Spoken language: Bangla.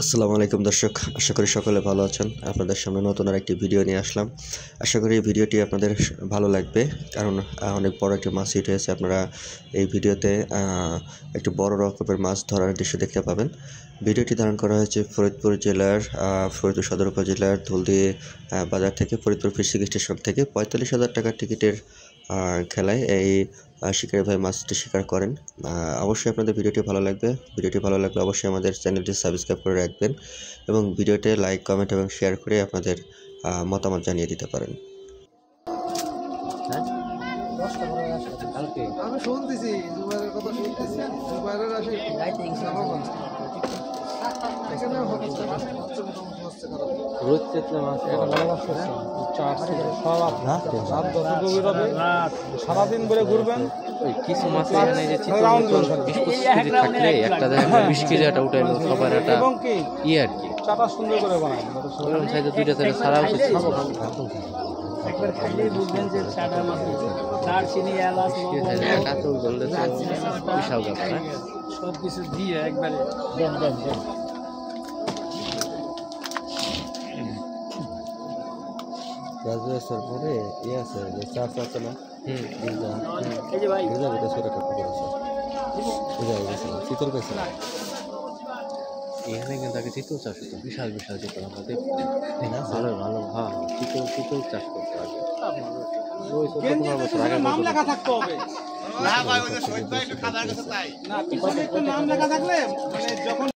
আসসালামু আলাইকুম দর্শক, আশা করি সকলে ভালো আছেন। আপনাদের সামনে নতুন আর একটি ভিডিও নিয়ে আসলাম। আশা করি এই ভিডিওটি আপনাদের ভালো লাগবে, কারণ অনেক বড় একটি মাছ হিট হয়েছে। আপনারা এই ভিডিওতে একটু বড় রকমের মাছ ধরার দৃশ্য দেখতে পাবেন। ভিডিওটি ধারণ করা হয়েছে ফরিদপুর জেলার ফরিদপুর সদর উপজেলার ধুলদি বাজার থেকে, ফরিদপুর ফিশিং স্টেশন থেকে। 45,000 টাকার টিকিটের খেলায় এই শিকারি ভাই মাছটি শিকার করেন। অবশ্যই আপনাদের ভিডিওটি ভালো লাগবে। ভিডিওটি ভালো লাগলে অবশ্যই আমাদের চ্যানেলটি সাবস্ক্রাইব করে রাখবেন এবং ভিডিওতে লাইক, কমেন্ট এবং শেয়ার করে আপনাদের মতামত জানিয়ে দিতে পারেন। আমি শুনতেছি জুবাইরের কথা শুনতেছি। জুবাইরের আসে সারাদিন ধরে ঘুরবেন। কিছু মাছ এখানে যে থাকলে একটা দেখা 20 কেজি একটা উঠাইলো সবার একটা ইয়ে আর কি চাটা সুন্দর করে বানায় ওরকম সাইজে দুইটা থেকে ছাড়া উচিত ছিল। একবার খাইলেই বুঝবেন যে চাটা মাছ দারচিনি, এলাচ, কাতল বললে তো বিশাল ব্যাপার। সব কিছু দিয়ে একবারে দেন গ্রাজুয়েশন পরে ইয়ে আছে যে চার আছে না, এই যে ভাই শীতল পেয়েছে। এখানে কিন্তু আগে চিতল চাষ হতো, বিশাল বিশাল চিতল। আমরা দেখছি ভালো ভালো, হ্যাঁ চিতল চাষ করতে আগে ওই 14-15 বছর আগে নাম লেখা থাকতে হবে। না ভাই, ওই যে শহীদ ভাই একটু খাবার কাছে তাই না, পিছনে একটু নাম লেখা থাকলে মানে যখন